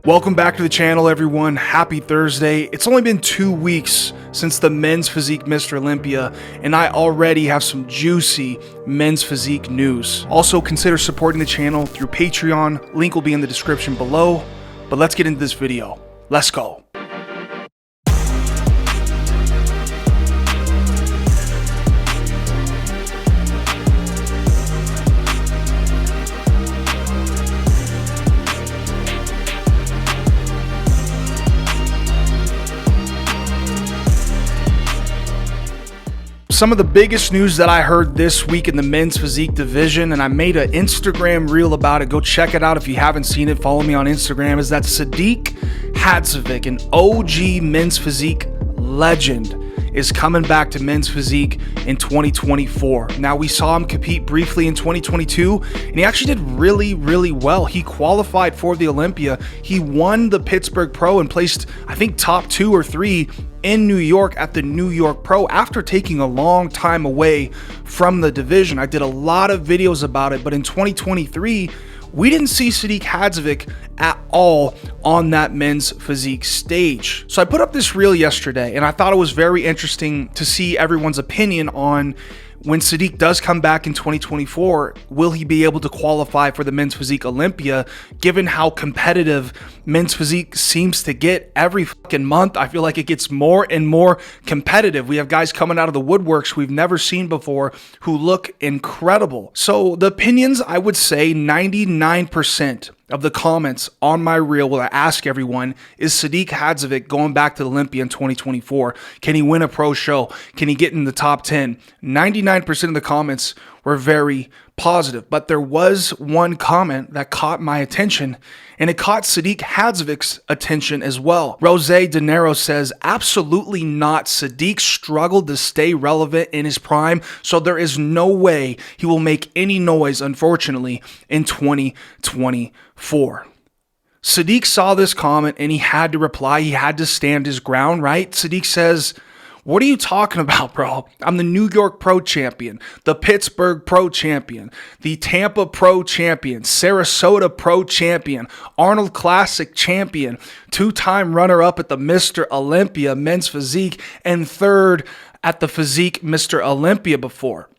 Welcome back to the channel, everyone. Happy Thursday. It's only been 2 weeks since the men's physique Mr. Olympia, and I already have some juicy men's physique news. Also, consider supporting the channel through Patreon. Link will be in the description below. But let's get into this video. Let's go. Some of the biggest news that I heard this week in the men's physique division, and I made an Instagram reel about it. Go check it out if you haven't seen it. Follow me on Instagram. Is that Sadik Hadzovic, an OG men's physique legend, is coming back to men's physique in 2024. Now, we saw him compete briefly in 2022, and he actually did really well. He qualified for the Olympia. He won the Pittsburgh Pro and placed, I think, top 2 or 3 in New York at the New York Pro after taking a long time away from the division. I did a lot of videos about it, but in 2023, we didn't see Sadik Hadzovic at all on that men's physique stage. So I put up this reel yesterday, and I thought it was very interesting to see everyone's opinion on when Sadik does come back in 2024, will he be able to qualify for the men's physique Olympia, given how competitive men's physique seems to get every fucking month? I feel like it gets more and more competitive. We have guys coming out of the woodworks we've never seen before who look incredible. So the opinions, I would say 99% of the comments on my reel where I ask everyone, is Sadik Hadzovic going back to the Olympia in 2024? Can he win a pro show? Can he get in the top 10? 99% of the comments were very positive, but there was one comment that caught my attention, and it caught Sadik Hadzovic's attention as well. Rose De Niro says, absolutely not. Sadik struggled to stay relevant in his prime, so there is no way he will make any noise, unfortunately, in 2024. Sadik saw this comment and he had to reply. He had to stand his ground, right? Sadik says, what are you talking about, bro? I'm the New York Pro Champion, the Pittsburgh Pro Champion, the Tampa Pro Champion, Sarasota Pro Champion, Arnold Classic Champion, 2-time runner-up at the Mr. Olympia Men's Physique, and 3rd at the Physique Mr. Olympia before.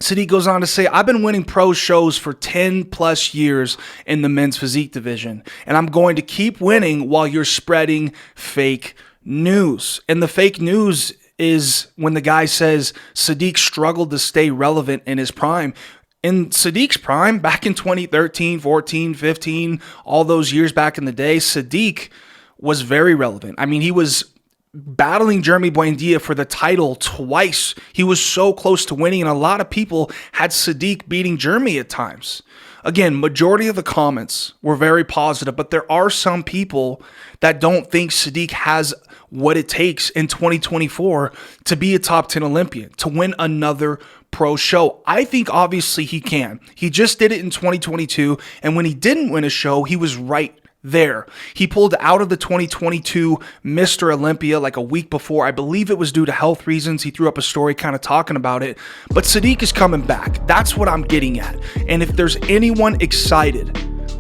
Sadik goes on to say, I've been winning pro shows for 10 plus years in the men's physique division, and I'm going to keep winning while you're spreading fake news. And the fake news is when the guy says Sadik struggled to stay relevant in his prime. In Sadik's prime, back in 2013, 14, 15, all those years back in the day, Sadik was very relevant. I mean, he was battling Jeremy Buendia for the title twice. He was so close to winning, and a lot of people had Sadik beating Jeremy at times. Again, majority of the comments were very positive, but there are some people that don't think Sadik has what it takes in 2024 to be a top 10 Olympian, to win another pro show. I think obviously he can. He just did it in 2022, and when he didn't win a show, he was right there. He pulled out of the 2022 Mr. Olympia like a week before. I believe it was due to health reasons. He threw up a story kind of talking about it. But Sadik is coming back. That's what I'm getting at. And if there's anyone excited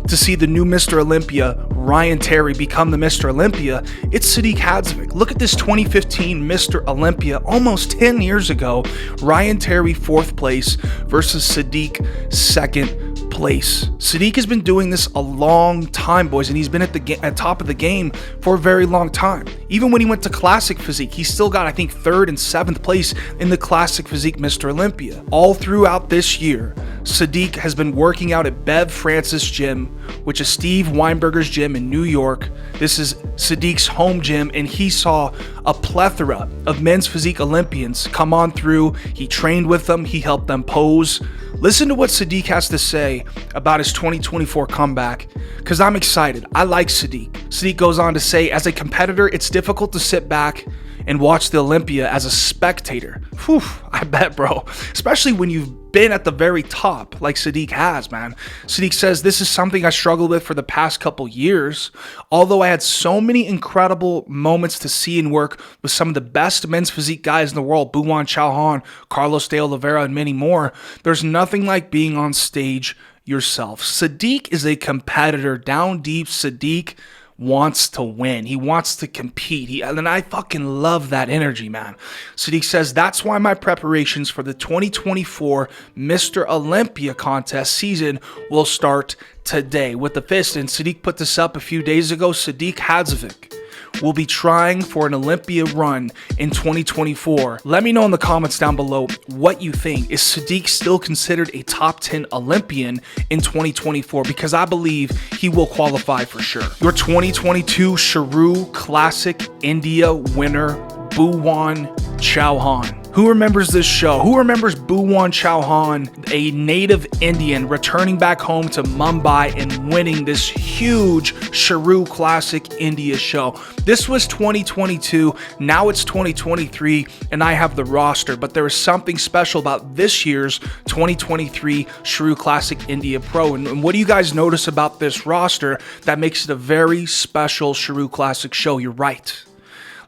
to see the new Mr. Olympia, Ryan Terry, become the Mr. Olympia, it's Sadik Hadzovic. Look at this 2015 Mr. Olympia, almost 10 years ago. Ryan Terry 4th place versus Sadik 2nd place. Sadik has been doing this a long time, boys, and he's been at top of the game for a very long time. Even when he went to Classic Physique, he still got, I think, 3rd and 7th place in the Classic Physique Mr. Olympia. All throughout this year, Sadik has been working out at Bev Francis Gym, which is Steve Weinberger's gym in New York. This is Sadik's home gym, and he saw a plethora of men's physique Olympians come on through. He trained with them. He helped them pose. Listen to what Sadik has to say about his 2024 comeback, because I'm excited. I like Sadik. Sadik goes on to say, as a competitor, it's difficult to sit back and watch the Olympia as a spectator. Whew, I bet, bro. Especially when you've been at the very top like Sadik has, man. Sadik says, this is something I struggled with for the past couple years. Although I had so many incredible moments to see and work with some of the best men's physique guys in the world, Buwan Chauhan, Carlos de Oliveira, and many more, there's nothing like being on stage yourself. Sadik is a competitor. Down deep, Sadik wants to win. He wants to compete. And I fucking love that energy, man. Sadik says, that's why my preparations for the 2024 Mr. Olympia contest season will start today with the fist. And Sadik put this up a few days ago. Sadik Hadzovic will be trying for an Olympia run in 2024. Let me know in the comments down below what you think. Is Sadik still considered a top 10 Olympian in 2024? Because I believe he will qualify for sure. Your 2022 Sharu Classic India winner, Buendia Chauhan. Who remembers this show? Who remembers Buendia Chauhan, a native Indian, returning back home to Mumbai and winning this huge Sharu Classic India show? This was 2022, now it's 2023, and I have the roster, but there is something special about this year's 2023 Sharu Classic India Pro. And what do you guys notice about this roster that makes it a very special Sharu Classic show? You're right.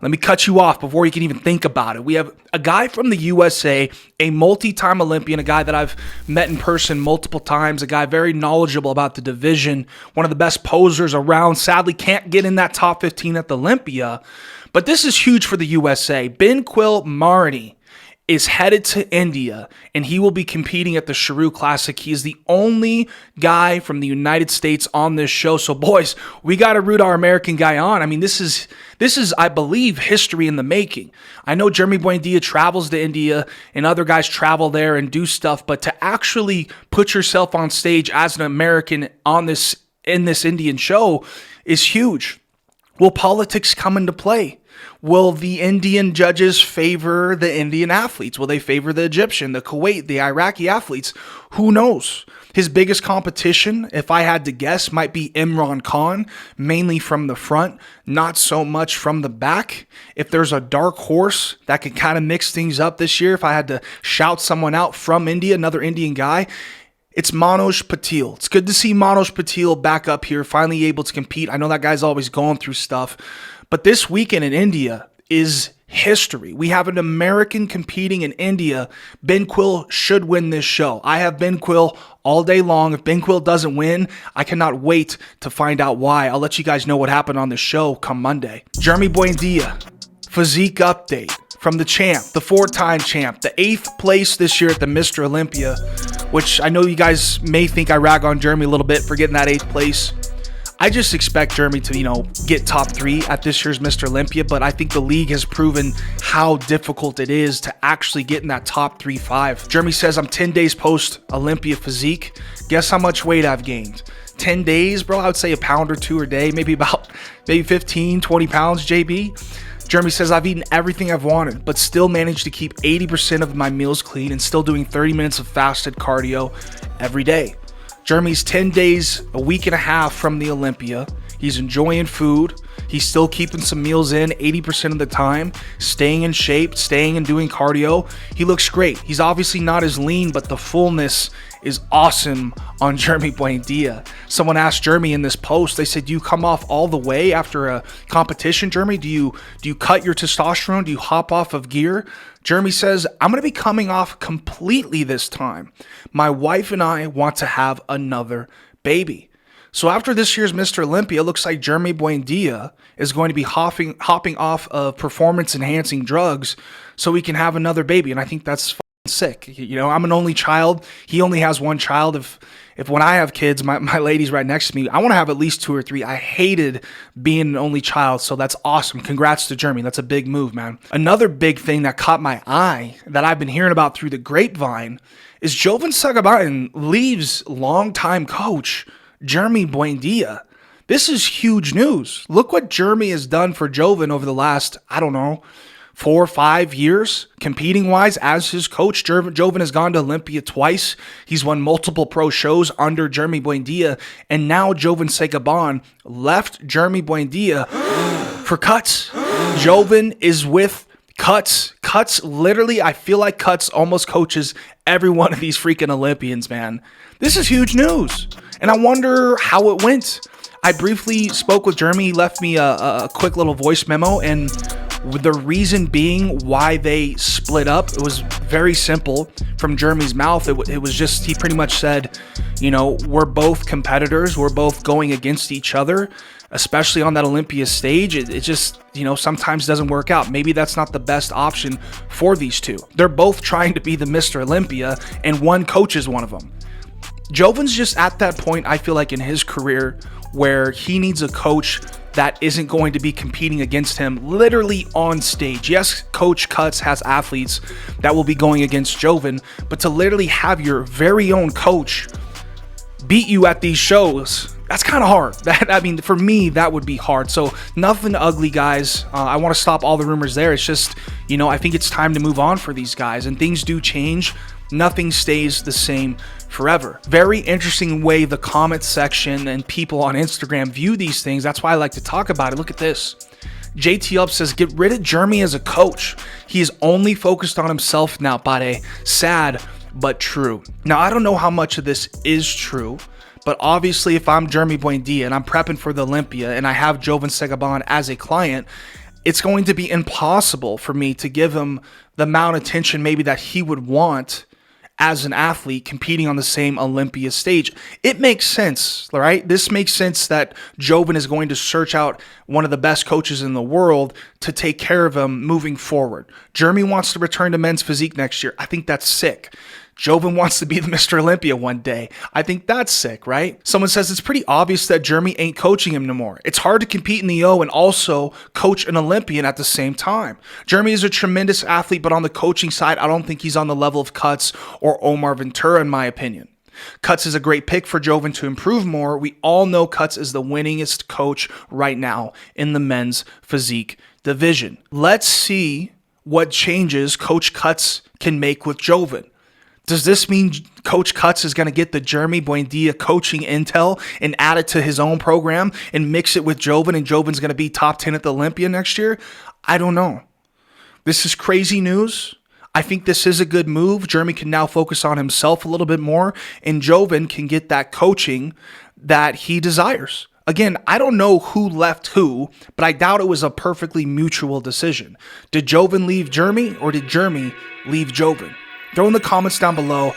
Let me cut you off before you can even think about it. We have a guy from the USA, a multi-time Olympian, a guy that I've met in person multiple times, a guy very knowledgeable about the division, one of the best posers around. Sadly, can't get in that top 15 at the Olympia, but this is huge for the USA. Benquil Marnie is headed to India, and he will be competing at the Sharu Classic. He is the only guy from the United States on this show. So, boys, we got to root our American guy on. I mean, this is, I believe, history in the making. I know Jeremy Buendia travels to India, and other guys travel there and do stuff, but to actually put yourself on stage as an American in this Indian show is huge. Will politics come into play? Will the Indian judges favor the Indian athletes? Will they favor the Egyptian, the Kuwait, the Iraqi athletes? Who knows? His biggest competition, if I had to guess, might be Imran Khan, mainly from the front, not so much from the back. If there's a dark horse that could kind of mix things up this year, if I had to shout someone out from India, another Indian guy, it's Manoj Patel. It's good to see Manoj Patel back up here, finally able to compete. I know that guy's always going through stuff. But this weekend in India is history. We have an American competing in India. Benquil should win this show. I have Benquil all day long. If Benquil doesn't win, I cannot wait to find out why. I'll let you guys know what happened on the show come Monday. Jeremy Buendia, physique update from the champ, the 4-time champ, the 8th place this year at the Mr. Olympia, which I know you guys may think I rag on Jeremy a little bit for getting that 8th place. I just expect Jeremy to, get top 3 at this year's Mr. Olympia, but I think the league has proven how difficult it is to actually get in that top 3-5. Jeremy says, I'm 10 days post-Olympia physique. Guess how much weight I've gained? 10 days, bro? I would say a pound or 2 a day, maybe 15, 20 pounds, JB. Jeremy says, I've eaten everything I've wanted, but still managed to keep 80% of my meals clean and still doing 30 minutes of fasted cardio every day. Jeremy's 10 days, a week and a half from the Olympia. He's enjoying food. He's still keeping some meals in 80% of the time, staying in shape, staying and doing cardio. He looks great. He's obviously not as lean, but the fullness is awesome on Jeremy Buendia. Someone asked Jeremy in this post, they said, do you come off all the way after a competition, Jeremy? Do you cut your testosterone? Do you hop off of gear? Jeremy says, I'm going to be coming off completely this time. My wife and I want to have another baby. So after this year's Mr. Olympia, it looks like Jeremy Buendia is going to be hopping off of performance-enhancing drugs so he can have another baby. And I think that's fucking sick. I'm an only child. He only has one child. If when I have kids, my lady's right next to me, I want to have at least 2 or 3. I hated being an only child, so that's awesome. Congrats to Jeremy. That's a big move, man. Another big thing that caught my eye that I've been hearing about through the grapevine is Joven Sagabain leaves longtime coach Jeremy Buendia. This is huge news. Look what Jeremy has done for Joven over the last, 4 or 5 years, competing-wise as his coach. Joven has gone to Olympia twice. He's won multiple pro shows under Jeremy Buendia, and now Joven Sagabain left Jeremy Buendia for Cuts. Joven is with Cuts. Cuts, literally, I feel like Cuts almost coaches every one of these freaking Olympians, man. This is huge news, and I wonder how it went. I briefly spoke with Jeremy. He left me a quick little voice memo, and the reason being why they split up, it was very simple from Jeremy's mouth. It was just, he pretty much said, we're both competitors. We're both going against each other. especially on that Olympia stage, it just, sometimes doesn't work out. Maybe that's not the best option for these two. They're both trying to be the Mr. Olympia, and one coach is one of them. Joven's just at that point, I feel like, in his career where he needs a coach that isn't going to be competing against him literally on stage. Yes, Coach Cuts has athletes that will be going against Joven, but to literally have your very own coach beat you at these shows, that's kind of hard. For me, that would be hard. So nothing ugly, guys. I want to stop all the rumors there. It's just, I think it's time to move on for these guys, and things do change. Nothing stays the same forever. Very interesting way the comment section and people on Instagram view these things. That's why I like to talk about it. Look at this. JT Up says, get rid of Jeremy as a coach. He is only focused on himself now, Pare. Sad, but true. Now, I don't know how much of this is true, but obviously if I'm Jeremy Buendia and I'm prepping for the Olympia and I have Joven Sagabain as a client, it's going to be impossible for me to give him the amount of attention maybe that he would want as an athlete competing on the same Olympia stage. It makes sense, right? This makes sense that Joven is going to search out one of the best coaches in the world to take care of him moving forward. Jeremy wants to return to men's physique next year. I think that's sick. Joven wants to be the Mr. Olympia one day. I think that's sick, right? Someone says it's pretty obvious that Jeremy ain't coaching him no more. It's hard to compete in the O and also coach an Olympian at the same time. Jeremy is a tremendous athlete, but on the coaching side, I don't think he's on the level of Cuts or Omar Ventura, in my opinion. Cuts is a great pick for Joven to improve more. We all know Cuts is the winningest coach right now in the men's physique division. Let's see what changes Coach Cuts can make with Joven. Does this mean Coach Cuts is going to get the Jeremy Buendia coaching intel and add it to his own program and mix it with Joven, and Joven's going to be top 10 at the Olympia next year? I don't know. This is crazy news. I think this is a good move. Jeremy can now focus on himself a little bit more, and Joven can get that coaching that he desires. Again, I don't know who left who, but I doubt it was a perfectly mutual decision. Did Joven leave Jeremy, or did Jeremy leave Joven? Throw in the comments down below.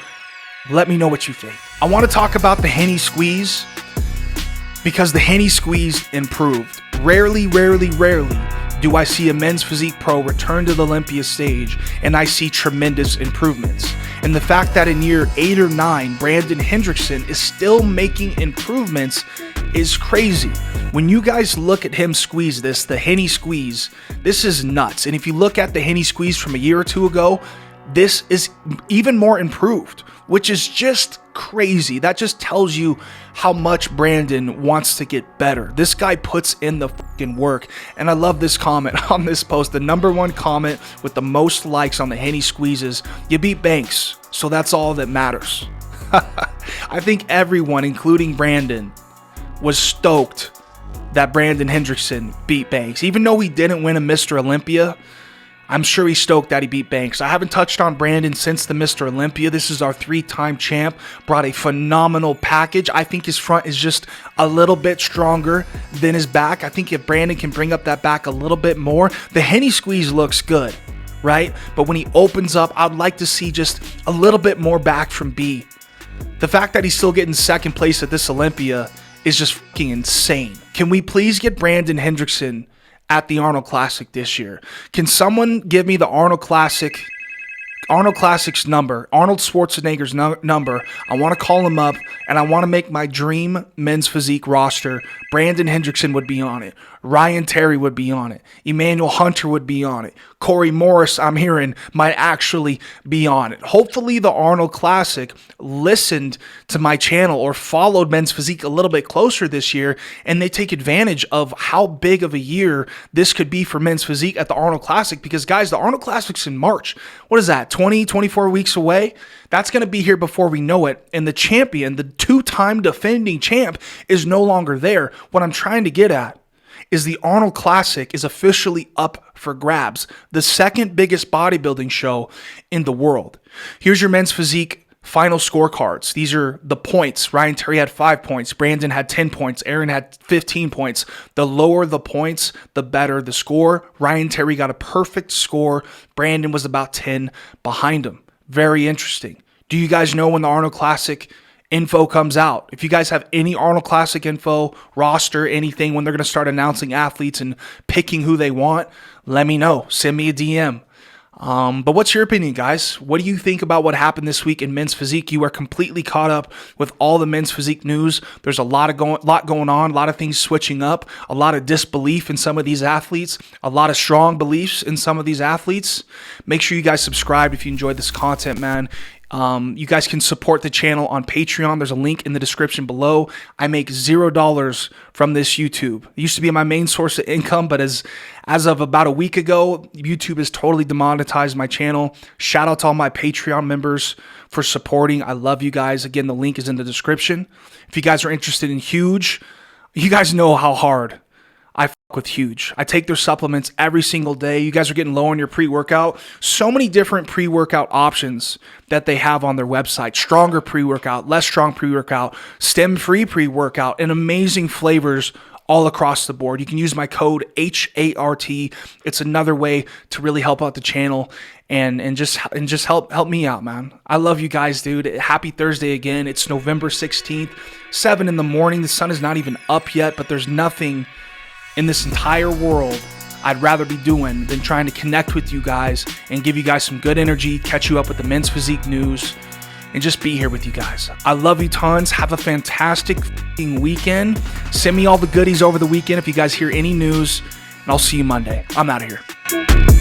Let me know what you think. I want to talk about the Henny Squeeze because the Henny Squeeze improved. Rarely do I see a men's physique pro return to the Olympia stage and I see tremendous improvements. And the fact that in year 8 or 9, Brandon Hendrickson is still making improvements is crazy. When you guys look at him squeeze this, the Henny Squeeze, this is nuts. And if you look at the Henny Squeeze from a year or two ago, this is even more improved, which is just crazy. That just tells you how much Brandon wants to get better. This guy puts in the fucking work. And I love this comment on this post. The number one comment with the most likes on the Henny Squeezes: you beat Banks, so that's all that matters. I think everyone, including Brandon, was stoked that Brandon Hendrickson beat Banks. Even though he didn't win a Mr. Olympia, I'm sure he's stoked that he beat Banks. I haven't touched on Brandon since the Mr. Olympia. This is our 3-time champ. Brought a phenomenal package. I think his front is just a little bit stronger than his back. I think if Brandon can bring up that back a little bit more, the Henny Squeeze looks good, right? But when he opens up, I'd like to see just a little bit more back from B. The fact that he's still getting second place at this Olympia is just fucking insane. Can we please get Brandon Hendrickson at the Arnold Classic this year? Can someone give me the Arnold Classic's number, Arnold Schwarzenegger's number? I want to call him up, and I want to make my dream men's physique roster. Brandon Hendrickson would be on it. Ryan Terry would be on it. Emmanuel Hunter would be on it. Corey Morris, I'm hearing, might actually be on it. Hopefully the Arnold Classic listened to my channel or followed men's physique a little bit closer this year, and they take advantage of how big of a year this could be for men's physique at the Arnold Classic. Because, guys, the Arnold Classic's in March. What is that, 24 weeks away? That's going to be here before we know it. And the champion, the 2-time defending champ, is no longer there. What I'm trying to get at is the Arnold Classic is officially up for grabs. The second biggest bodybuilding show in the world. Here's your men's physique final scorecards. These are the points. Ryan Terry had 5 points. Brandon had 10 points. Aaron had 15 points. The lower the points, the better the score. Ryan Terry got a perfect score. Brandon was about 10 behind him. Very interesting. Do you guys know when the Arnold Classic info comes out. If you guys have any Arnold Classic info, roster, anything, when they're going to start announcing athletes and picking who they want, let me know. Send me a DM. But what's your opinion, guys? What do you think about what happened this week in men's physique? You are completely caught up with all the men's physique news. There's a lot going on, a lot of things switching up, a lot of disbelief in some of these athletes, a lot of strong beliefs in some of these athletes. Make sure you guys subscribe if you enjoyed this content, man. You guys can support the channel on Patreon. There's a link in the description below. I make $0 from this YouTube. It used to be my main source of income, but as of about a week ago, YouTube has totally demonetized my channel. Shout out to all my Patreon members for supporting. I love you guys. Again, the link is in the description. If you guys are interested in Huge, you guys know how hard I fuck with Huge. I take their supplements every single day. You guys are getting low on your pre-workout. So many different pre-workout options that they have on their website. Stronger pre-workout, less strong pre-workout, stem-free pre-workout, and amazing flavors all across the board. You can use my code HART. It's another way to really help out the channel and just help me out, man. I love you guys, dude. Happy Thursday again. It's November 16th, 7 in the morning. The sun is not even up yet, but there's nothing in this entire world I'd rather be doing than trying to connect with you guys and give you guys some good energy, catch you up with the men's physique news, and just be here with you guys. I love you tons. Have a fantastic weekend. Send me all the goodies over the weekend if you guys hear any news, and I'll see you Monday. I'm out of here.